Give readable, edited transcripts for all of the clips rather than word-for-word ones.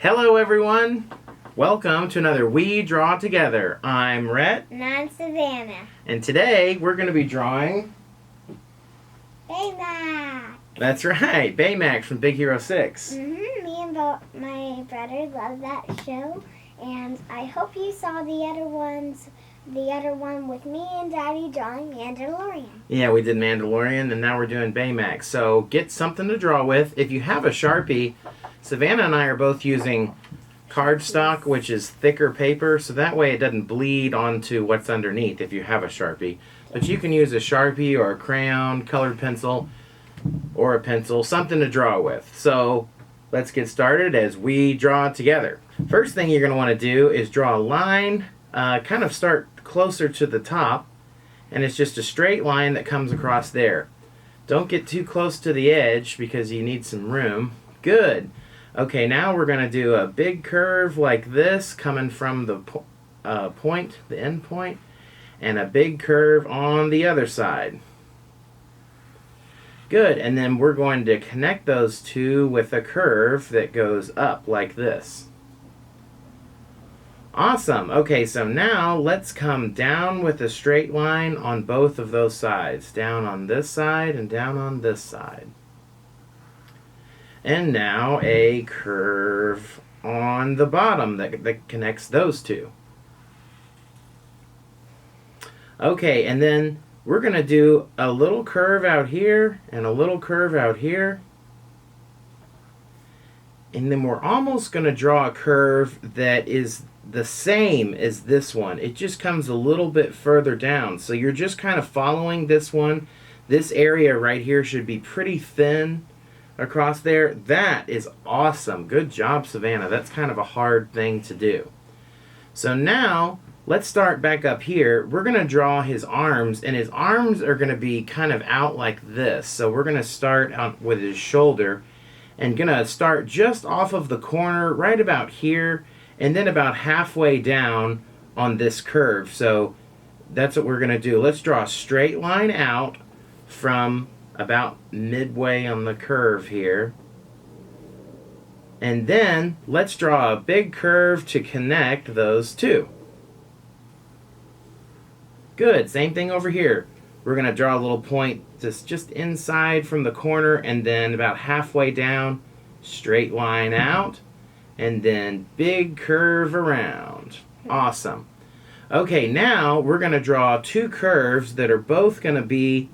Hello everyone! Welcome to another We Draw Together. I'm Rhett. And I'm Savannah. And today we're going to be drawing... Baymax! That's right, Baymax from Big Hero 6. Me and my brother love that show. And I hope you saw the other one with me and Daddy drawing Mandalorian. Yeah, we did Mandalorian and now we're doing Baymax. So get something to draw with. If you have a Sharpie, Savannah and I are both using cardstock, which is thicker paper, so that way it doesn't bleed onto what's underneath if you have a Sharpie. But you can use a Sharpie or a crayon, colored pencil, or a pencil, something to draw with. So let's get started as we draw together. First thing you're going to want to do is draw a line, kind of start closer to the top, and it's just a straight line that comes across there. Don't get too close to the edge because you need some room. Good. Okay, now we're going to do a big curve like this coming from the point, the end point, and a big curve on the other side. Good, and then we're going to connect those two with a curve that goes up like this. Awesome. Okay, so now let's come down with a straight line on both of those sides. Down on this side and down on this side. And now a curve on the bottom that connects those two. Okay, and then we're going to do a little curve out here and a little curve out here. And then we're almost going to draw a curve that is the same as this one. It just comes a little bit further down. So you're just kind of following this one. This area right here should be pretty thin across there. That is awesome. Good job, Savannah. That's kind of a hard thing to do. So now let's start back up here. We're going to draw his arms, and his arms are going to be kind of out like this. So we're going to start out with his shoulder and going to start just off of the corner right about here and then about halfway down on this curve. So that's what we're going to do. Let's draw a straight line out from about midway on the curve here. And then let's draw a big curve to connect those two. Good. Same thing over here. We're going to draw a little point just inside from the corner and then about halfway down, straight line out, and then big curve around. Awesome. Okay, now we're going to draw two curves that are both going to be,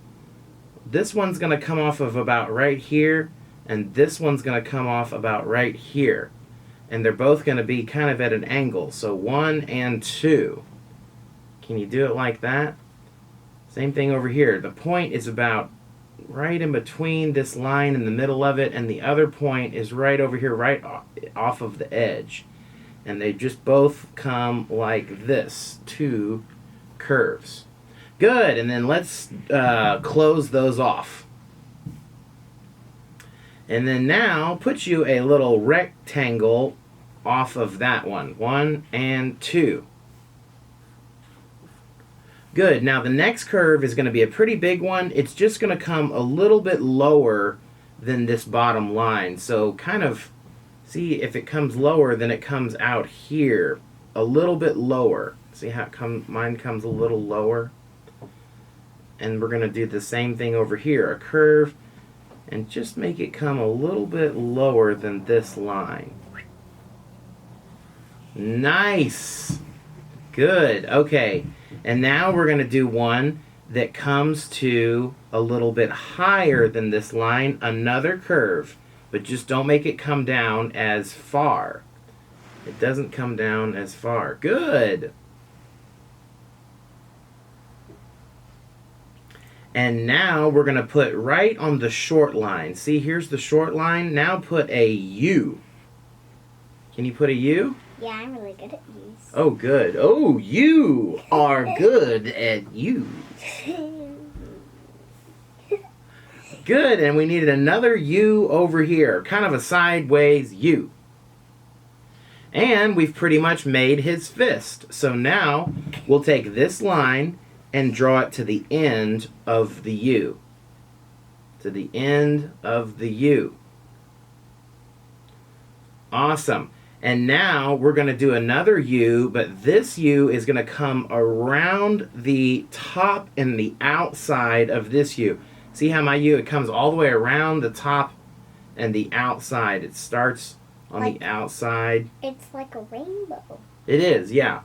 this one's going to come off of about right here, and this one's going to come off about right here. And they're both going to be kind of at an angle, so 1 and 2. Can you do it like that? Same thing over here. The point is about right in between this line in the middle of it, and the other point is right over here, right off of the edge. And they just both come like this, two curves. Good, and then let's close those off. And then now put you a little rectangle off of that one. 1 and 2. Good. Now the next curve is going to be a pretty big one. It's just going to come a little bit lower than this bottom line. So kind of see if it comes lower, then it comes out here. A little bit lower. See how mine comes a little lower? And we're going to do the same thing over here. A curve. And just make it come a little bit lower than this line. Nice! Good. Okay. And now we're going to do one that comes to a little bit higher than this line. Another curve. But just don't make it come down as far. It doesn't come down as far. Good! And now we're going to put right on the short line. See, here's the short line. Now put a U. Can you put a U? Yeah, I'm really good at U's. Oh, good. Oh, you are good at U's. Good, and we needed another U over here. Kind of a sideways U. And we've pretty much made his fist. So now we'll take this line and draw it to the end of the U. To the end of the U. Awesome. And now we're going to do another U, but this U is going to come around the top and the outside of this U. See how my U, it comes all the way around the top and the outside. It starts on the outside. It's like a rainbow. It is, yeah.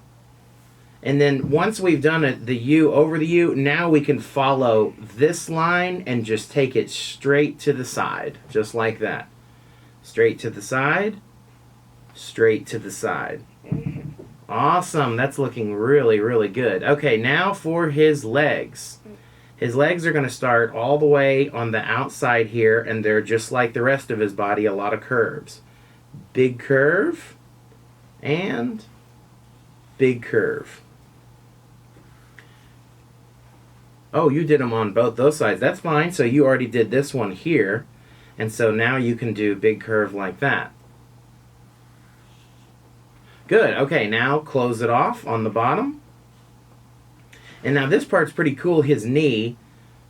And then once we've done it, the U over the U, now we can follow this line and just take it straight to the side, just like that. Straight to the side, straight to the side. Awesome. That's looking really, really good. Okay, now for his legs. His legs are going to start all the way on the outside here, and they're just like the rest of his body, a lot of curves. Big curve and big curve. Oh, you did them on both those sides. That's fine. So you already did this one here. And so now you can do big curve like that. Good. Okay, now close it off on the bottom. And now this part's pretty cool. His knee.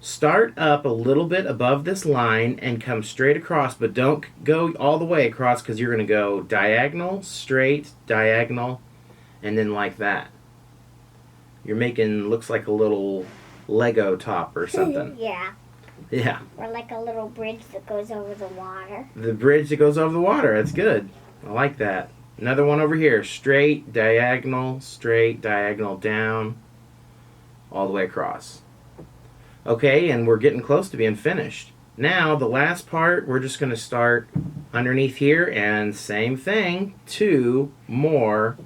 Start up a little bit above this line and come straight across, but don't go all the way across because you're going to go diagonal, straight, diagonal, and then like that. You're making, looks like a little Lego top or something. Yeah. Yeah. Or like a little bridge that goes over the water. The bridge that goes over the water. That's good. I like that. Another one over here. Straight, diagonal, down, all the way across. Okay, and we're getting close to being finished. Now, the last part, we're just going to start underneath here, and same thing, 2 more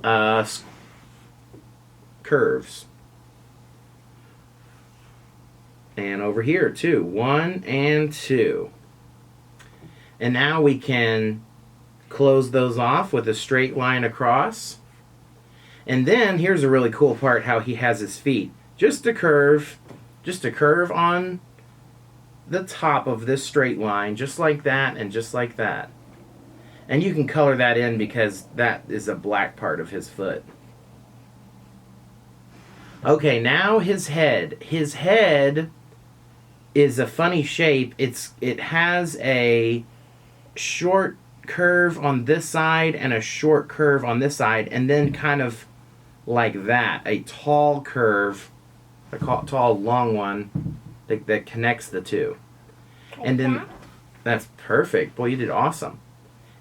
curves. And over here, 2. 1 and 2. And now we can close those off with a straight line across. And then, here's a really cool part, how he has his feet. Just a curve on the top of this straight line, just like that and just like that. And you can color that in because that is a black part of his foot. Okay, now his head. His head is a funny shape. It has a short curve on this side and a short curve on this side, and then kind of like that, a tall curve, a tall long one that connects the two. Like and then that's perfect. Boy, you did awesome.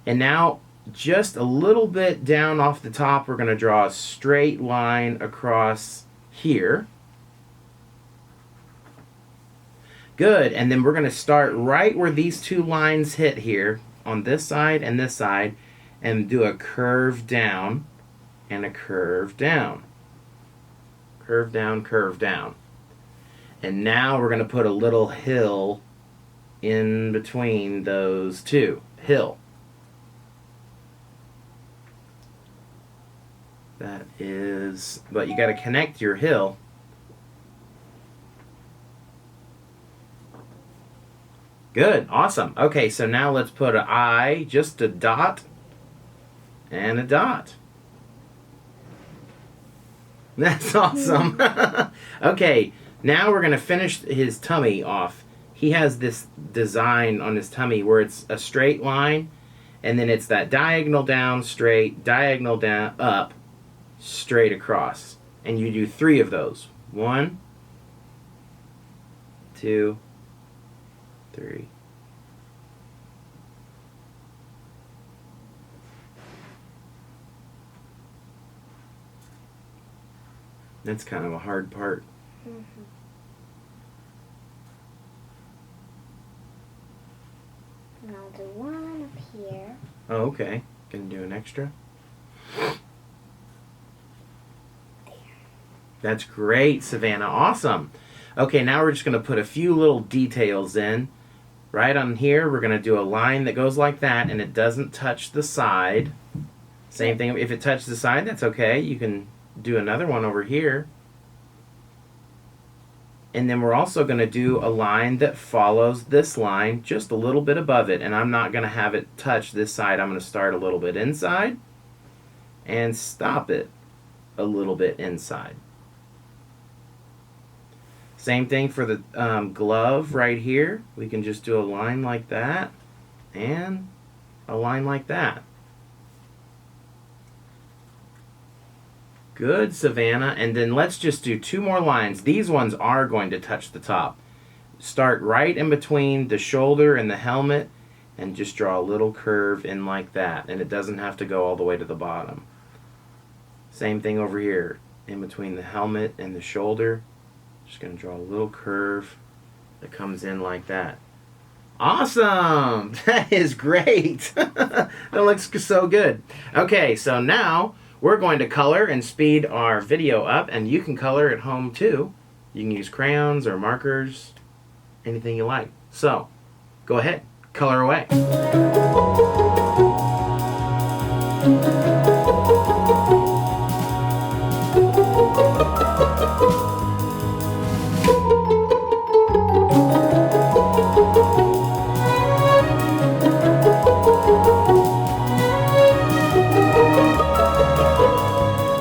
And now just a little bit down off the top, we're going to draw a straight line across here. Good. And then we're going to start right where these two lines hit here on this side and do a curve down and a curve down. Curve down, curve down. And now we're going to put a little hill in between those two. Hill. That is, but you got to connect your hill. Good, awesome. Okay, so now let's put an I, just a dot, and a dot. That's awesome. Okay, now we're going to finish his tummy off. He has this design on his tummy where it's a straight line, and then it's that diagonal down, straight, diagonal down, up, straight across. And you do 3 of those. 1, 2, 3. That's kind of a hard part. Mm-hmm. And I'll do one up here. Oh, okay. Gonna do an extra. There. That's great, Savannah. Awesome. Okay, now we're just going to put a few little details in. Right on here, we're going to do a line that goes like that, and it doesn't touch the side. Same thing, if it touches the side, that's okay. You can do another one over here. And then we're also going to do a line that follows this line just a little bit above it. And I'm not going to have it touch this side. I'm going to start a little bit inside and stop it a little bit inside. Same thing for the glove right here. We can just do a line like that and a line like that. Good, Savannah. And then let's just do 2 more lines. These ones are going to touch the top. Start right in between the shoulder and the helmet and just draw a little curve in like that. And it doesn't have to go all the way to the bottom. Same thing over here. In between the helmet and the shoulder. Just going to draw a little curve that comes in like that. Awesome! That is great! That looks so good. Okay, so now we're going to color and speed our video up, and you can color at home too. You can use crayons or markers, anything you like. So, go ahead, color away.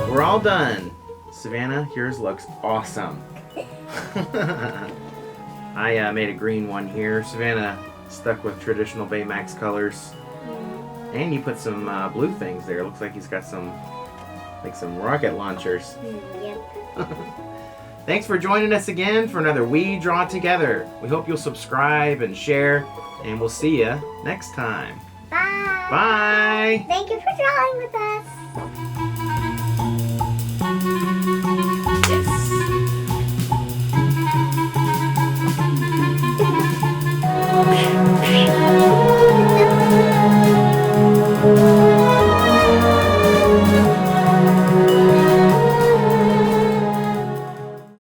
We're all done. Savannah, yours looks awesome. I made a green one here. Savannah stuck with traditional Baymax colors. And you put some blue things there. Looks like he's got some rocket launchers. Yep. Thanks for joining us again for another We Draw Together. We hope you'll subscribe and share, and we'll see you next time. Bye. Bye. Thank you for drawing with us.